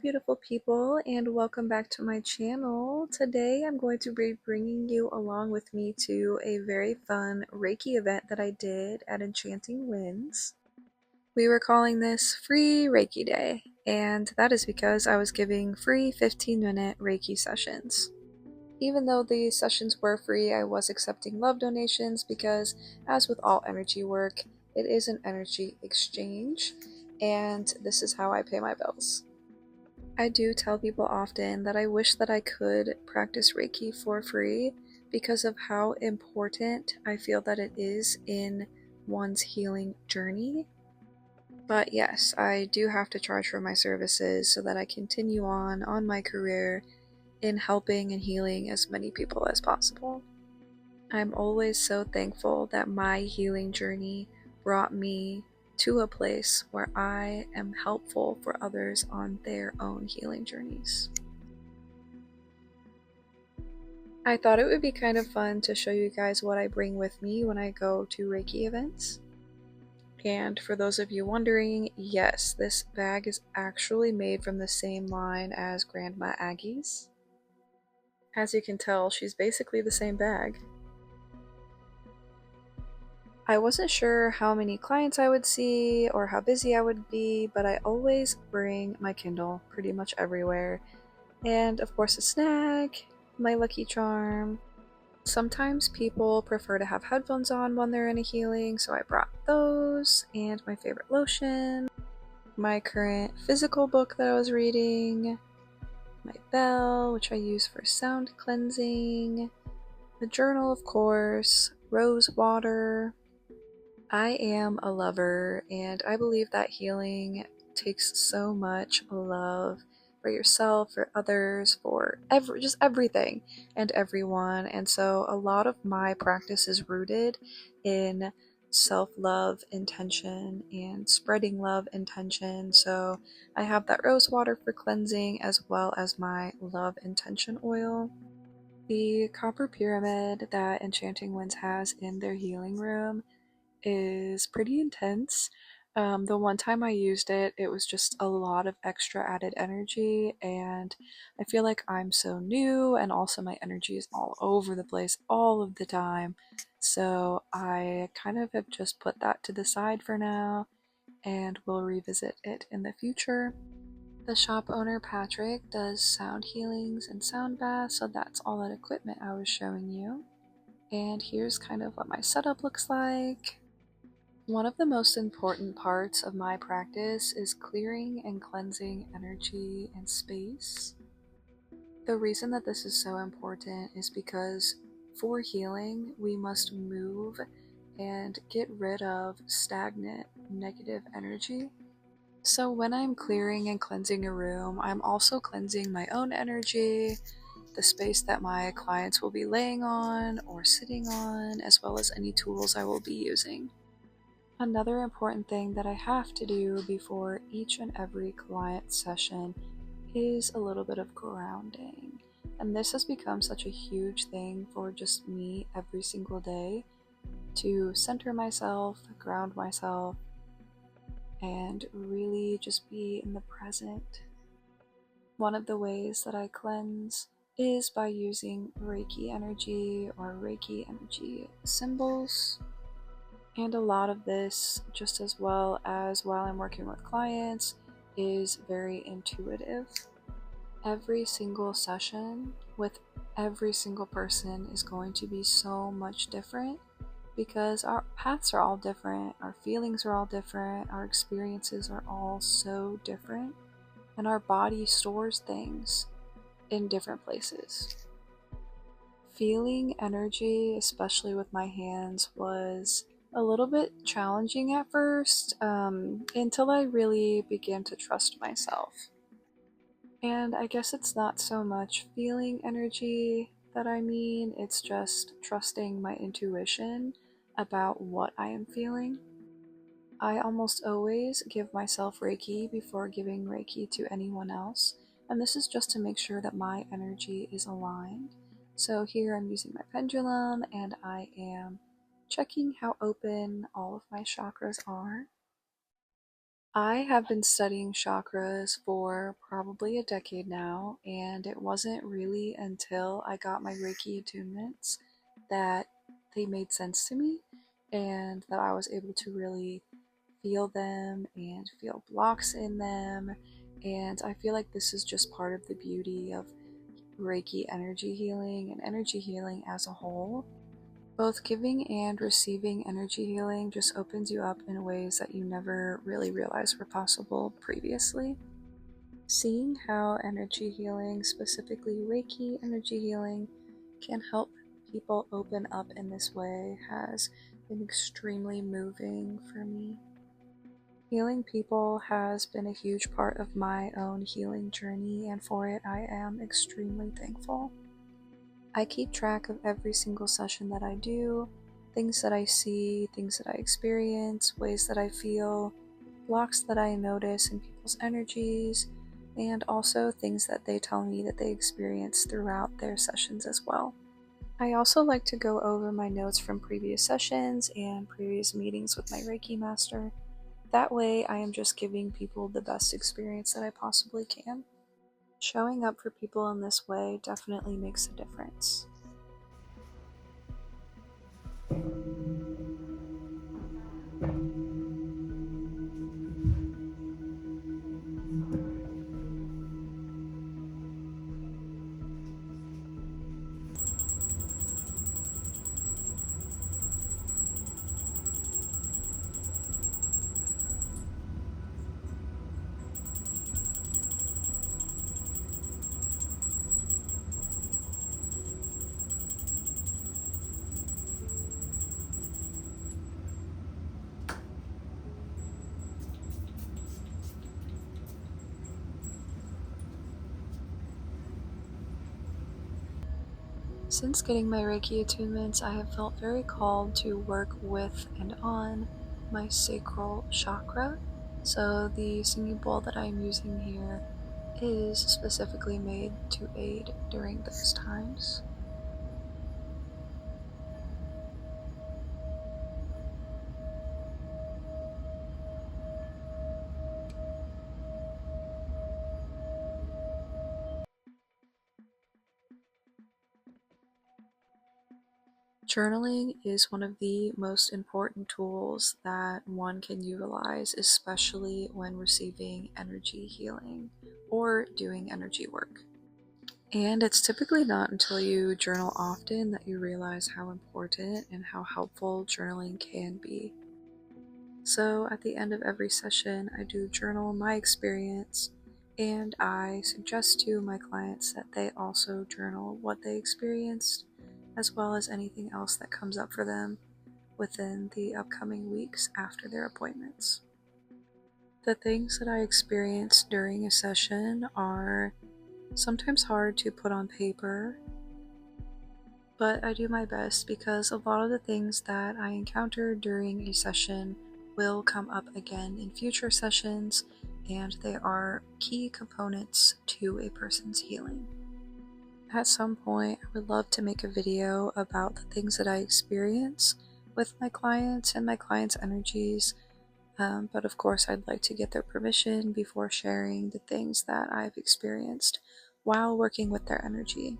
beautiful people, and welcome back to my channel. Today I'm going to be bringing you along with me to a very fun Reiki event that I did at Enchanting Winds. We were calling this Free Reiki Day, and that is because I was giving free 15-minute Reiki sessions. Even though the sessions were free, I was accepting love donations because, as with all energy work, it is an energy exchange, and this is how I pay my bills. I do tell people often that I wish that I could practice Reiki for free because of how important I feel that it is in one's healing journey. But yes, I do have to charge for my services so that I continue on my career in helping and healing as many people as possible. I'm always so thankful that my healing journey brought me to a place where I am helpful for others on their own healing journeys. I thought it would be kind of fun to show you guys what I bring with me when I go to Reiki events. And for those of you wondering, yes, this bag is actually made from the same line as Grandma Aggie's. As you can tell, she's basically the same bag. I wasn't sure how many clients I would see or how busy I would be, but I always bring my Kindle pretty much everywhere. And of course a snack, my lucky charm. Sometimes people prefer to have headphones on when they're in a healing, so I brought those, and my favorite lotion, my current physical book that I was reading, my bell, which I use for sound cleansing, the journal of course, rose water. I am a lover, and I believe that healing takes so much love for yourself, for others, for just everything and everyone. And so a lot of my practice is rooted in self-love intention and spreading love intention. So I have that rose water for cleansing as well as my love intention oil. The copper pyramid that Enchanting Winds has in their healing room is pretty intense. The one time I used it, it was just a lot of extra added energy, and I feel like I'm so new, and also my energy is all over the place all of the time. So I kind of have just put that to the side for now, and will revisit it in the future. The shop owner, Patrick, does sound healings and sound baths, so that's all that equipment I was showing you. And here's kind of what my setup looks like. One of the most important parts of my practice is clearing and cleansing energy and space. The reason that this is so important is because for healing, we must move and get rid of stagnant negative energy. So when I'm clearing and cleansing a room, I'm also cleansing my own energy, the space that my clients will be laying on or sitting on, as well as any tools I will be using. Another important thing that I have to do before each and every client session is a little bit of grounding. And this has become such a huge thing for just me every single day, to center myself, ground myself, and really just be in the present. One of the ways that I cleanse is by using Reiki energy or Reiki energy symbols. And a lot of this, just as well as while I'm working with clients, is very intuitive. Every single session with every single person is going to be so much different because our paths are all different, our feelings are all different, our experiences are all so different, and our body stores things in different places. Feeling energy, especially with my hands, was a little bit challenging at first, until I really began to trust myself. And I guess it's not so much feeling energy that I mean, it's just trusting my intuition about what I am feeling. I almost always give myself Reiki before giving Reiki to anyone else, and this is just to make sure that my energy is aligned. So here I'm using my pendulum, and I am checking how open all of my chakras are. I have been studying chakras for probably a decade now, and it wasn't really until I got my Reiki attunements that they made sense to me and that I was able to really feel them and feel blocks in them. And I feel like this is just part of the beauty of Reiki energy healing and energy healing as a whole. Both giving and receiving energy healing just opens you up in ways that you never really realized were possible previously. Seeing how energy healing, specifically Reiki energy healing, can help people open up in this way has been extremely moving for me. Healing people has been a huge part of my own healing journey, and for it I am extremely thankful. I keep track of every single session that I do, things that I see, things that I experience, ways that I feel, blocks that I notice in people's energies, and also things that they tell me that they experience throughout their sessions as well. I also like to go over my notes from previous sessions and previous meetings with my Reiki master. That way, I am just giving people the best experience that I possibly can. Showing up for people in this way definitely makes a difference. Since getting my Reiki attunements, I have felt very called to work with and on my sacral chakra. So the singing bowl that I am using here is specifically made to aid during those times. Journaling is one of the most important tools that one can utilize, especially when receiving energy healing or doing energy work. And it's typically not until you journal often that you realize how important and how helpful journaling can be. So at the end of every session, I do journal my experience, and I suggest to my clients that they also journal what they experienced, as well as anything else that comes up for them within the upcoming weeks after their appointments. The things that I experience during a session are sometimes hard to put on paper, but I do my best because a lot of the things that I encounter during a session will come up again in future sessions, and they are key components to a person's healing. At some point, I would love to make a video about the things that I experience with my clients and my clients' energies, but of course I'd like to get their permission before sharing the things that I've experienced while working with their energy.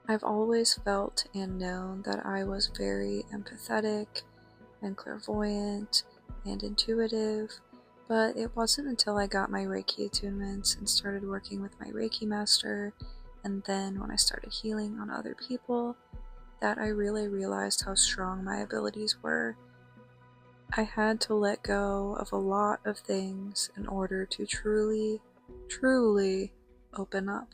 I've always felt and known that I was very empathetic and clairvoyant and intuitive, but it wasn't until I got my Reiki attunements and started working with my Reiki master, and then when I started healing on other people, that I really realized how strong my abilities were. I had to let go of a lot of things in order to truly, truly open up.